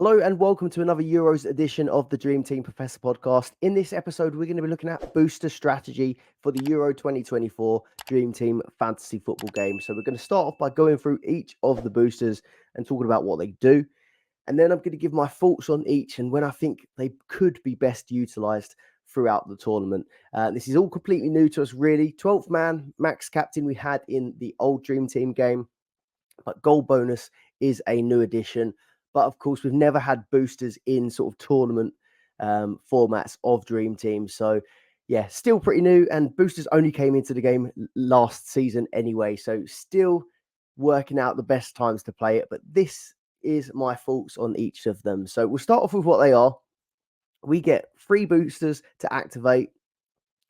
Hello and welcome to another Euros edition of the Dream Team Professor podcast. In this episode, we're going to be looking at booster strategy for the Euro 2024 Dream Team Fantasy Football game. So we're going to start off by going through each of the boosters and talking about what they do. And then I'm going to give my thoughts on each and when I think they could be best utilised throughout the tournament. This is all completely new to us, really. 12th man, max captain we had in the old Dream Team game, but goal bonus is a new addition. But of course, we've never had boosters in sort of tournament formats of Dream Team. So yeah, still pretty new. And boosters only came into the game last season anyway. So still working out the best times to play it. But this is my thoughts on each of them. So we'll start off with what they are. We get 3 boosters to activate,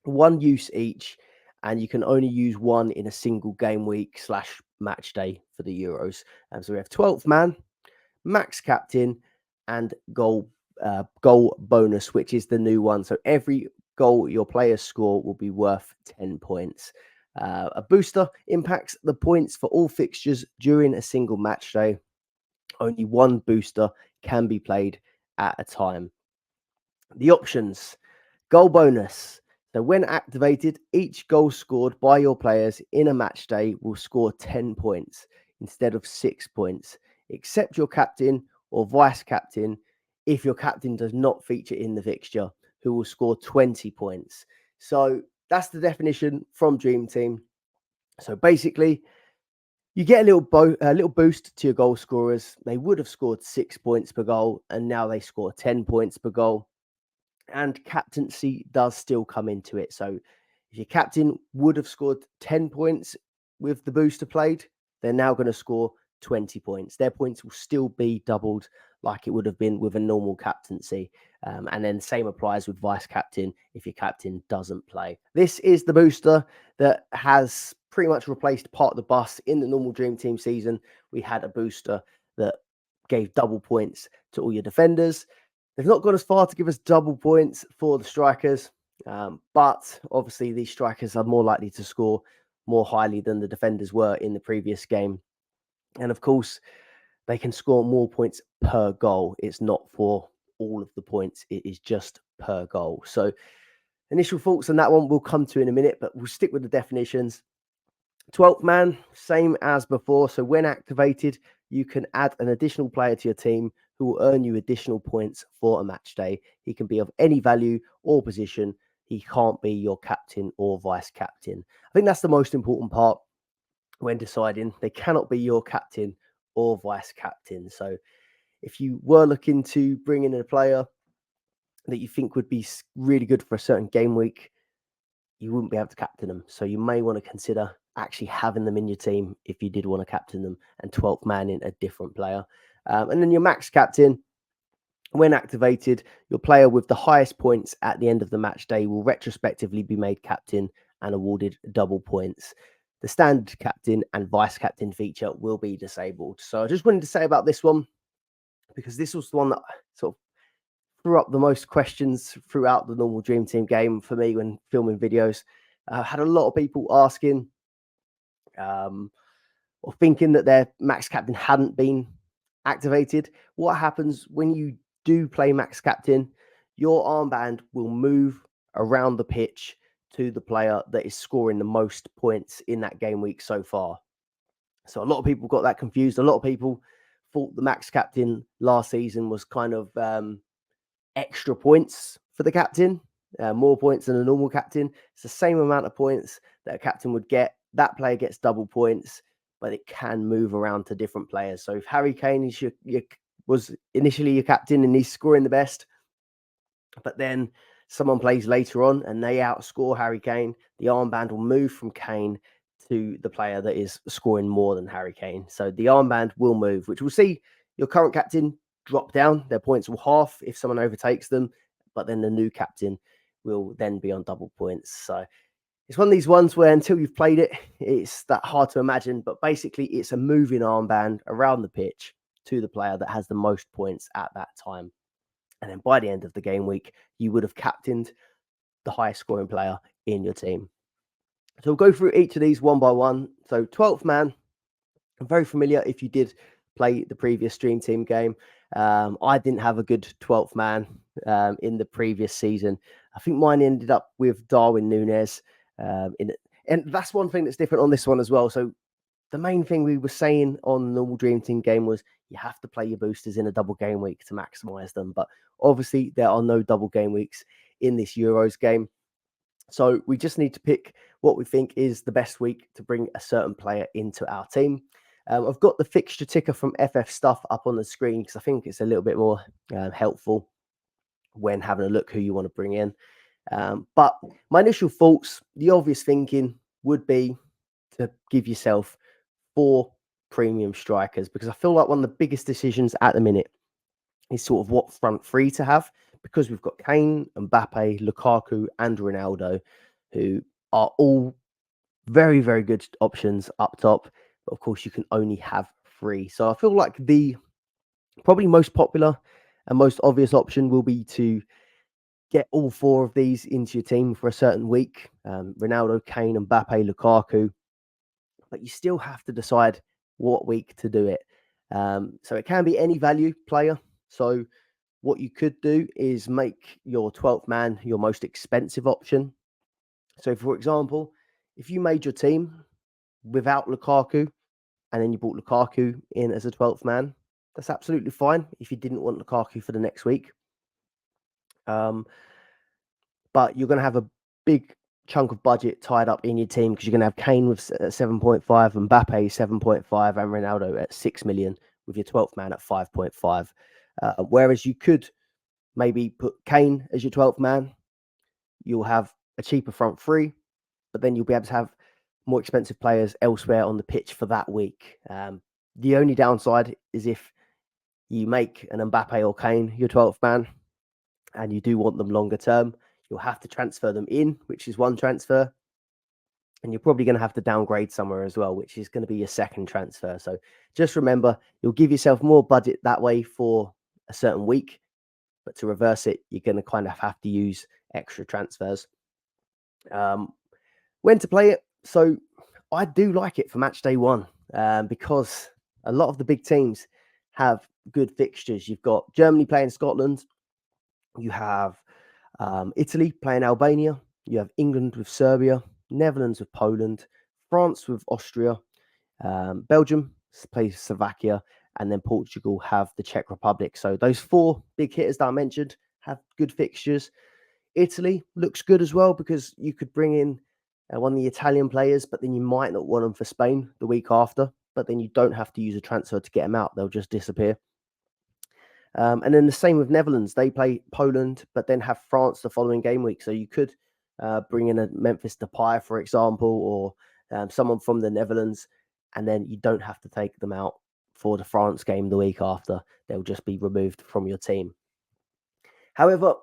1 use each, and you can only use 1 in a single game week / match day for the Euros. So we have 12th man, max captain, and goal bonus, which is the new one. So every goal your players score will be worth 10 points. A booster impacts the points for all fixtures during a single match day. Only 1 booster can be played at a time. The options: goal bonus. So when activated, each goal scored by your players in a match day will score 10 points instead of 6 points, except your captain or vice captain if your captain does not feature in the fixture, who will score 20 points. So that's the definition from Dream Team. So basically, you get a little boost to your goal scorers. They would have scored 6 points per goal, and now they score 10 points per goal. And captaincy does still come into it. So if your captain would have scored 10 points with the booster played, they're now going to score 20 points. Their points will still be doubled like it would have been with a normal captaincy. And then same applies with vice captain if your captain doesn't play. This is the booster that has pretty much replaced part of the bus. In the normal Dream Team season, we had a booster that gave double points to all your defenders. They've not gone as far to give us double points for the strikers, but obviously these strikers are more likely to score more highly than the defenders were in the previous game. And of course, they can score more points per goal. It's not for all of the points. It is just per goal. So initial thoughts on that one we'll come to in a minute, but we'll stick with the definitions. 12th man, same as before. So when activated, you can add an additional player to your team who will earn you additional points for a match day. He can be of any value or position. He can't be your captain or vice captain. I think that's the most important part when deciding. They cannot be your captain or vice captain. So if you were looking to bring in a player that you think would be really good for a certain game week, you wouldn't be able to captain them. So you may want to consider actually having them in your team if you did want to captain them, and 12th man in a different player. And then your max captain, when activated, your player with the highest points at the end of the match day will retrospectively be made captain and awarded double points. The standard captain and vice captain feature will be disabled. So I just wanted to say about this one, because this was the one that sort of threw up the most questions throughout the normal Dream Team game for me when filming videos. Had a lot of people asking or thinking that their max captain hadn't been activated. What happens when you do play max captain? Your armband will move around the pitch to the player that is scoring the most points in that game week so far. So a lot of people got that confused. A lot of people thought the max captain last season was kind of extra points for the captain, more points than a normal captain. It's the same amount of points that a captain would get. That player gets double points, but it can move around to different players. So if Harry Kane is was initially your captain and he's scoring the best, but then someone plays later on and they outscore Harry Kane, the armband will move from Kane to the player that is scoring more than Harry Kane. So the armband will move, which will see your current captain drop down. Their points will half if someone overtakes them, but then the new captain will then be on double points. So it's one of these ones where until you've played it, it's that hard to imagine. But basically, it's a moving armband around the pitch to the player that has the most points at that time. And then by the end of the game week, you would have captained the highest scoring player in your team. So we'll go through each of these one by one. So 12th man, very familiar if you did play the previous Dream Team game. I didn't have a good 12th man in the previous season. I think mine ended up with Darwin Núñez. And that's one thing that's different on this one as well. So the main thing we were saying on the normal Dream Team game was you have to play your boosters in a double game week to maximize them. But obviously, there are no double game weeks in this Euros game. So we just need to pick what we think is the best week to bring a certain player into our team. I've got the fixture ticker from FF Stuff up on the screen because I think it's a little bit more helpful when having a look who you want to bring in. But my initial thoughts, the obvious thinking would be to give yourself 4 premium strikers, because I feel like one of the biggest decisions at the minute is sort of what front three to have, because we've got Kane, Mbappe, Lukaku, and Ronaldo, who are all very, very good options up top. But of course, you can only have 3. So I feel like the probably most popular and most obvious option will be to get all 4 of these into your team for a certain week. Ronaldo, Kane, Mbappe, Lukaku. But you still have to decide what week to do it. So it can be any value player. So what you could do is make your 12th man your most expensive option. So, for example, if you made your team without Lukaku and then you brought Lukaku in as a 12th man, that's absolutely fine if you didn't want Lukaku for the next week. But you're going to have a big chunk of budget tied up in your team because you're going to have Kane with 7.5, Mbappe 7.5, and Ronaldo at 6 million with your 12th man at 5.5. Whereas you could maybe put Kane as your 12th man. You'll have a cheaper front three, but then you'll be able to have more expensive players elsewhere on the pitch for that week. The only downside is if you make an Mbappe or Kane your 12th man and you do want them longer term, you'll have to transfer them in, which is one transfer. And you're probably going to have to downgrade somewhere as well, which is going to be your second transfer. So just remember, you'll give yourself more budget that way for a certain week. But to reverse it, you're going to kind of have to use extra transfers. When to play it? So I do like it for match day 1 because a lot of the big teams have good fixtures. You've got Germany playing Scotland. You have Italy playing Albania. You have England with Serbia, Netherlands with Poland, France with Austria, Belgium plays Slovakia, and then Portugal have the Czech Republic. So those 4 big hitters that I mentioned have good fixtures. Italy looks good as well because you could bring in one of the Italian players, but then you might not want them for Spain the week after. But then you don't have to use a transfer to get them out. They'll just disappear. And then the same with Netherlands. They play Poland, but then have France the following game week. So you could bring in a Memphis Depay, for example, or someone from the Netherlands, and then you don't have to take them out for the France game the week after. They'll just be removed from your team. However,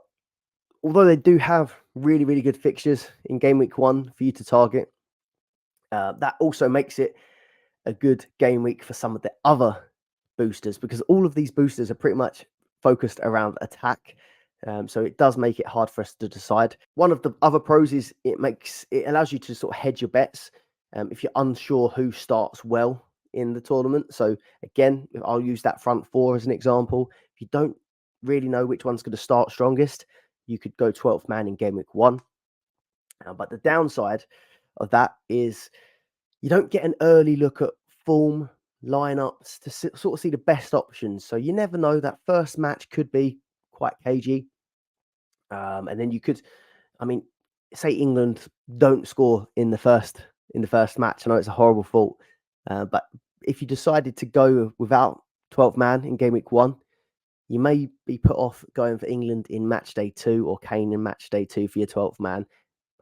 although they do have really, really good fixtures in game week 1 for you to target, that also makes it a good game week for some of the other boosters, because all of these boosters are pretty much focused around attack. So it does make it hard for us to decide. One of the other pros is it allows you to sort of hedge your bets if you're unsure who starts well in the tournament. So again, I'll use that front 4 as an example. If you don't really know which one's going to start strongest, you could go 12th man in game week 1. But the downside of that is you don't get an early look at form, lineups to sort of see the best options. So you never know. That first match could be quite cagey. And then you could, say England don't score in the first match. I know it's a horrible thought, but if you decided to go without 12th man in game week 1, you may be put off going for England in match day 2 or Kane in match day 2 for your 12th man,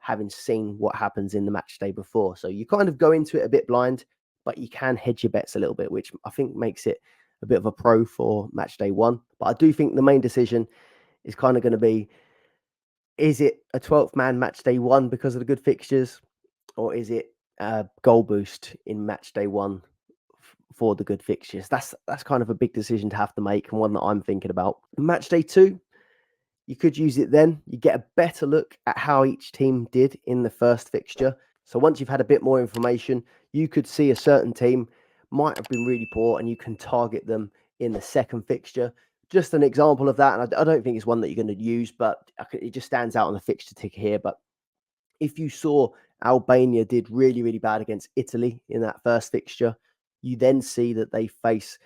having seen what happens in the match day before. So you kind of go into it a bit blind, but you can hedge your bets a little bit, which I think makes it a bit of a pro for match day 1. But I do think the main decision is kind of going to be, is it a 12th man match day 1 because of the good fixtures, or is it a goal boost in match day 1 for the good fixtures? That's kind of a big decision to have to make, and one that I'm thinking about. Match day 2, you could use it then. You get a better look at how each team did in the first fixture. So once you've had a bit more information, you could see a certain team might have been really poor and you can target them in the second fixture. just an example of that, and I don't think it's one that you're going to use, but it just stands out on the fixture ticker here. But if you saw Albania did really, really bad against Italy in that first fixture, you then see that they face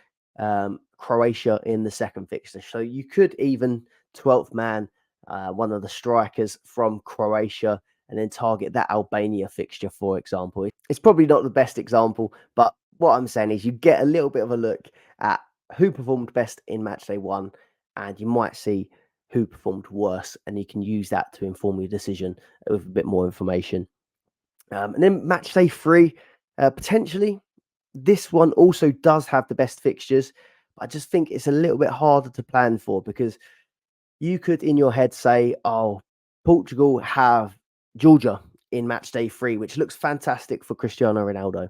Croatia in the second fixture. So you could even 12th man, one of the strikers from Croatia, and then target that Albania fixture, for example. It's probably not the best example, but what I'm saying is you get a little bit of a look at who performed best in match day one, and you might see who performed worse, and you can use that to inform your decision with a bit more information. And then match day three, potentially, this one also does have the best fixtures. But I just think it's a little bit harder to plan for because you could, in your head, say, "Oh, Portugal have Georgia in match day three, which looks fantastic for Cristiano Ronaldo.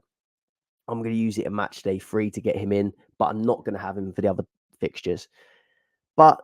I'm going to use it in match day three to get him in, but I'm not going to have him for the other fixtures." But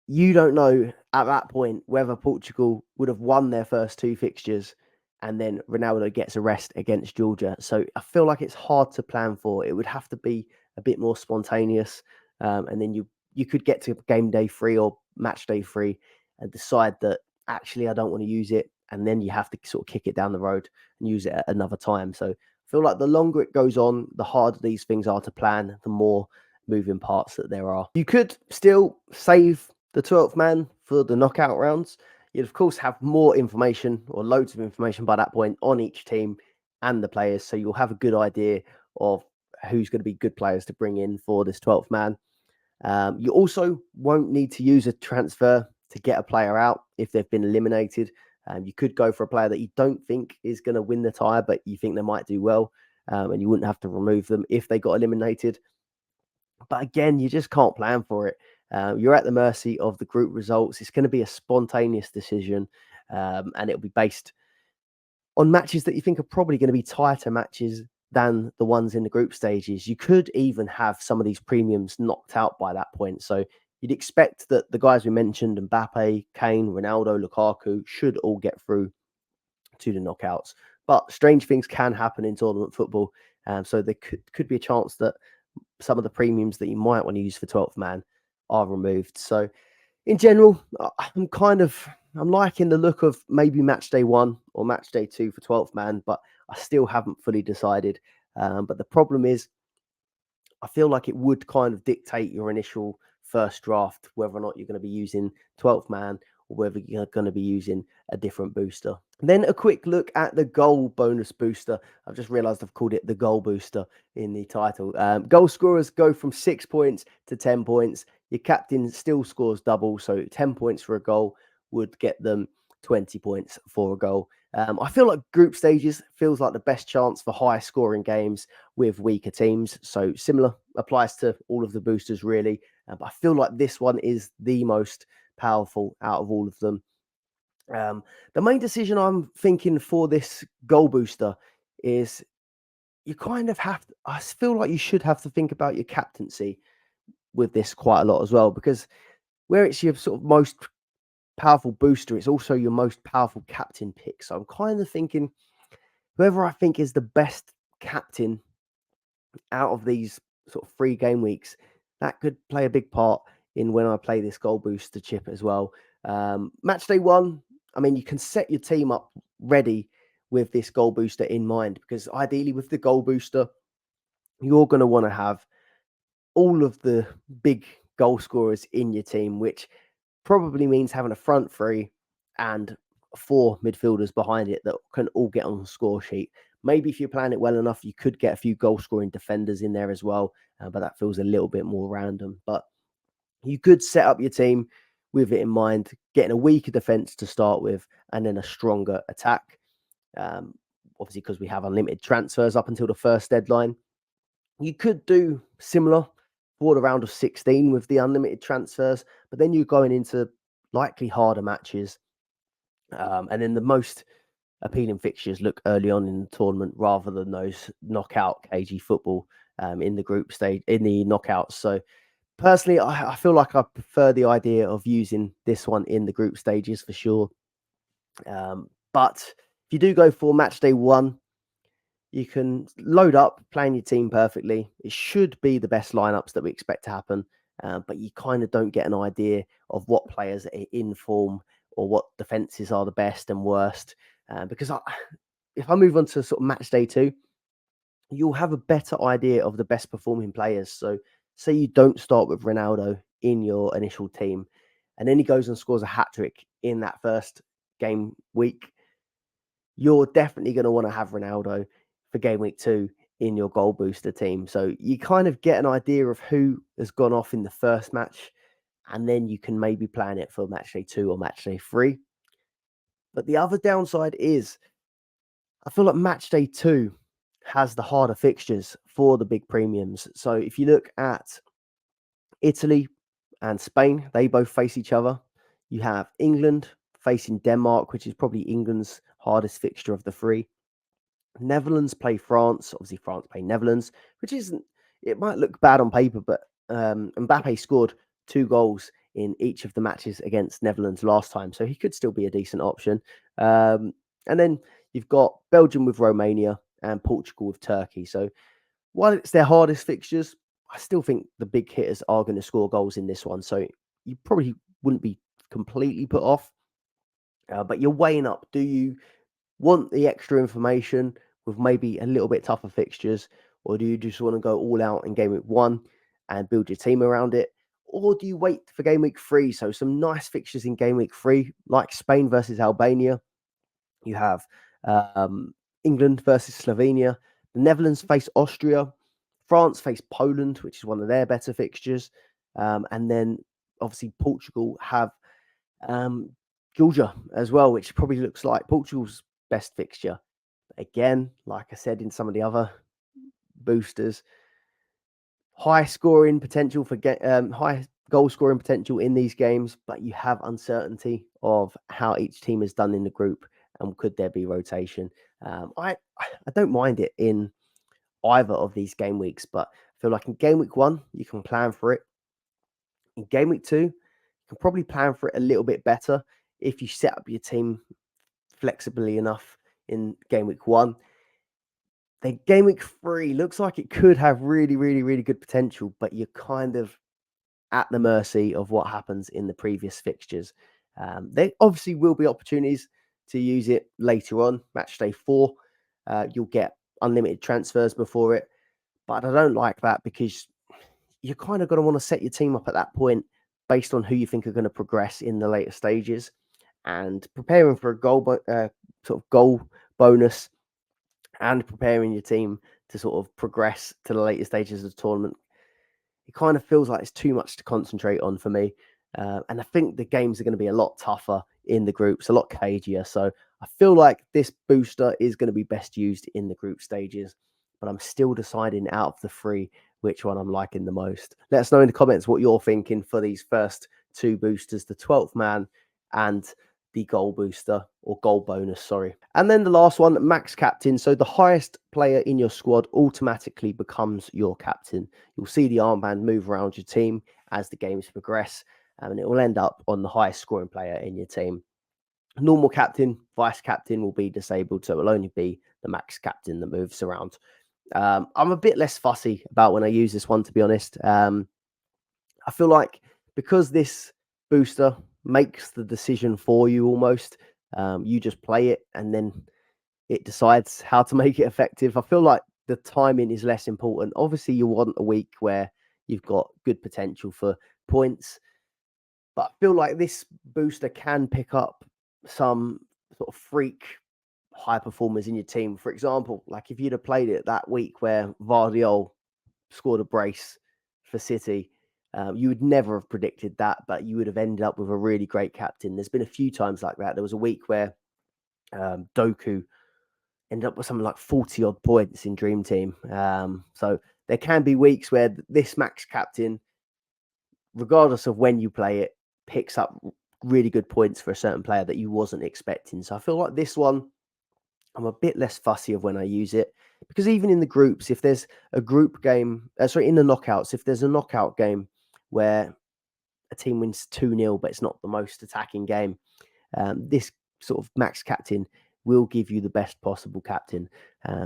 you don't know at that point whether Portugal would have won their first two fixtures and then Ronaldo gets a rest against Georgia. So I feel like it's hard to plan for. It would have to be a bit more spontaneous. And then you could get to game day three or match day three and decide that actually I don't want to use it. And then you have to sort of kick it down the road and use it at another time. So I feel like the longer it goes on, the harder these things are to plan, the more moving parts that there are. You could still save the 12th man for the knockout rounds. You'd, of course, have more information or loads of information by that point on each team and the players. So you'll have a good idea of who's going to be good players to bring in for this 12th man. You also won't need to use a transfer to get a player out if they've been eliminated. You could go for a player that you don't think is going to win the tie, but you think they might do well, and you wouldn't have to remove them if they got eliminated. But again, you just can't plan for it. You're at the mercy of the group results. It's going to be a spontaneous decision, and it'll be based on matches that you think are probably going to be tighter matches than the ones in the group stages. You could even have some of these premiums knocked out by that point. So you'd expect that the guys we mentioned, Mbappe, Kane, Ronaldo, Lukaku, should all get through to the knockouts. But strange things can happen in tournament football. So there could be a chance that some of the premiums that you might want to use for 12th man are removed. So in general, I'm liking the look of maybe match day one or match day two for 12th man, but I still haven't fully decided. But the problem is, I feel like it would kind of dictate your initial first draft whether or not you're going to be using 12th man or whether you're going to be using a different booster. Then a quick look at the goal bonus booster. I've just realized I've called it the goal booster in the title. Goal scorers go from 6 points to 10 points. Your captain still scores double, so 10 points for a goal would get them 20 points for a goal. I feel like group stages feels like the best chance for high scoring games with weaker teams. So similar applies to all of the boosters really. But I feel like this one is the most powerful out of all of them. The main decision I'm thinking for this goal booster is you kind of have to, I feel like you should have to think about your captaincy with this quite a lot as well, because where it's your sort of most powerful booster, it's also your most powerful captain pick. So I'm kind of thinking whoever I think is the best captain out of these sort of 3 game weeks, that could play a big part in when I play this goal booster chip as well. Match day one, I mean, you can set your team up ready with this goal booster in mind, because ideally with the goal booster, you're going to want to have all of the big goal scorers in your team, which probably means having a front three and 4 midfielders behind it that can all get on the score sheet. Maybe if you plan it well enough, you could get a few goal scoring defenders in there as well, but that feels a little bit more random. But you could set up your team with it in mind, getting a weaker defense to start with and then a stronger attack. Obviously, because we have unlimited transfers up until the first deadline. You could do similar for the round of 16 with the unlimited transfers, but then you're going into likely harder matches. And then the most appealing fixtures look early on in the tournament rather than those knockout KG football in the group stage, in the knockouts. So personally, I feel like I prefer the idea of using this one in the group stages for sure. But if you do go for match day one, you can load up, playing your team perfectly. It should be the best lineups that we expect to happen. but you kind of don't get an idea of what players are in form or what defenses are the best and worst. Because if I move on to sort of match day 2, you'll have a better idea of the best performing players. So, say you don't start with Ronaldo in your initial team, and then he goes and scores a hat trick in that first game week, you're definitely going to want to have Ronaldo for game week 2 in your goal booster team. So, you kind of get an idea of who has gone off in the first match, and then you can maybe plan it for match day 2 or match day 3. But the other downside is I feel like match day 2 has the harder fixtures for the big premiums. So if you look at Italy and Spain, they both face each other. You have England facing Denmark, which is probably England's hardest fixture of the 3. Netherlands play France. Obviously, France play Netherlands, which isn't, it might look bad on paper, but Mbappe scored 2 goals in each of the matches against Netherlands last time. So he could still be a decent option. And then you've got Belgium with Romania and Portugal with Turkey. So while it's their hardest fixtures, I still think the big hitters are going to score goals in this one. So you probably wouldn't be completely put off. But you're weighing up. Do you want the extra information with maybe a little bit tougher fixtures, or do you just want to go all out in game week 1 and build your team around it? Or do you wait for game week 3? So some nice fixtures in game week 3, like Spain versus Albania. You have England versus Slovenia. The Netherlands face Austria. France face Poland, which is one of their better fixtures. And then obviously Portugal have Georgia as well, which probably looks like Portugal's best fixture. Again, like I said in some of the other boosters, high scoring potential for high goal scoring potential in these games, but you have uncertainty of how each team has done in the group and could there be rotation. I don't mind it in either of these game weeks, but I feel like in game week 1 you can plan for it. In game week 2, you can probably plan for it a little bit better if you set up your team flexibly enough in game week 1. Then game week 3 looks like it could have really, really, really good potential, but you're kind of at the mercy of what happens in the previous fixtures. There obviously will be opportunities to use it later on. Match day 4, you'll get unlimited transfers before it, but I don't like that because you're kind of going to want to set your team up at that point based on who you think are going to progress in the later stages, and preparing for a sort of goal bonus and preparing your team to sort of progress to the later stages of the tournament. It kind of feels like it's too much to concentrate on for me. And I think the games are going to be a lot tougher in the groups, a lot cagier. So I feel like this booster is going to be best used in the group stages, but I'm still deciding out of the 3 which one I'm liking the most. Let us know in the comments what you're thinking for these first 2 boosters, the 12th man and the goal booster or goal bonus, sorry. And then the last one, max captain. So the highest player in your squad automatically becomes your captain. You'll see the armband move around your team as the games progress, and it will end up on the highest scoring player in your team. Normal captain, vice captain will be disabled, so it will only be the max captain that moves around. I'm a bit less fussy about when I use this one, to be honest. I feel like because this booster makes the decision for you almost, you just play it and then it decides how to make it effective. I feel like the timing is less important. Obviously, you want a week where you've got good potential for points, but I feel like this booster can pick up some sort of freak high performers in your team. For example, like if you'd have played it that week where Vardiol scored a brace for City, you would never have predicted that, but you would have ended up with a really great captain. There's been a few times like that. There was a week where Doku ended up with something like 40 odd points in Dream Team. So there can be weeks where this max captain, regardless of when you play it, picks up really good points for a certain player that you wasn't expecting. So I feel like this one, I'm a bit less fussy of when I use it, because even in the groups, if there's a group game, in the knockouts, if there's a knockout game where a team wins 2-0, but it's not the most attacking game, this sort of max captain will give you the best possible captain.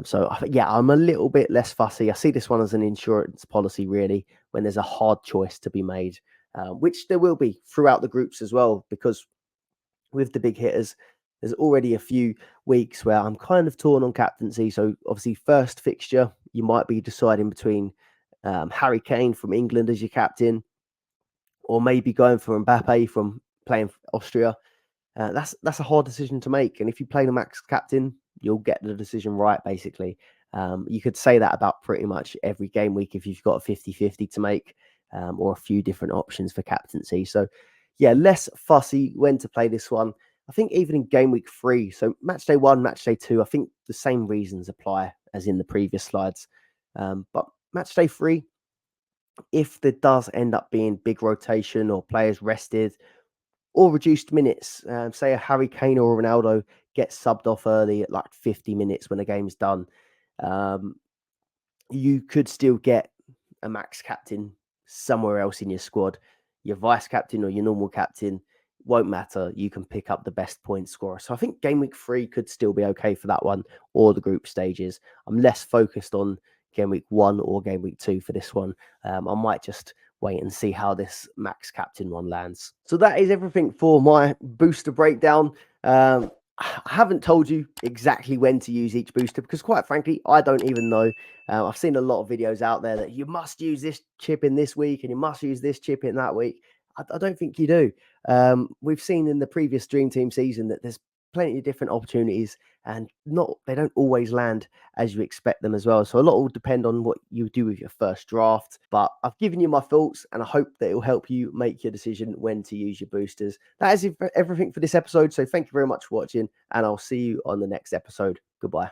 So yeah, I'm a little bit less fussy. I see this one as an insurance policy, really, when there's a hard choice to be made, which there will be throughout the groups as well, because with the big hitters, there's already a few weeks where I'm kind of torn on captaincy. So obviously, first fixture, you might be deciding between Harry Kane from England as your captain, or maybe going for Mbappe from playing for Austria. That's a hard decision to make. And if you play the max captain, you'll get the decision right, basically. You could say that about pretty much every game week if you've got a 50-50 to make, or a few different options for captaincy. So, yeah, less fussy when to play this one. I think even in game week 3, so match day 1, match day 2, I think the same reasons apply as in the previous slides. But match day 3, if there does end up being big rotation or players rested or reduced minutes. Say a Harry Kane or Ronaldo gets subbed off early at like 50 minutes when the game's done. Um, you could still get a max captain somewhere else in your squad. Your vice captain or your normal captain won't matter. You can pick up the best point scorer. So I think game week 3 could still be okay for that one, or the group stages. I'm less focused on game week 1 or game week 2 for this one. I might just wait and see how this max captain one lands. So that is everything for my booster breakdown. I haven't told you exactly when to use each booster because, quite frankly, I don't even know. I've seen a lot of videos out there that you must use this chip in this week and you must use this chip in that week. I don't think you do. We've seen in the previous Dream Team season that there's plenty of different opportunities, and they don't always land as you expect them as well. So a lot will depend on what you do with your first draft. But I've given you my thoughts, and I hope that it will help you make your decision when to use your boosters. That is everything for this episode. So thank you very much for watching, and I'll see you on the next episode. Goodbye.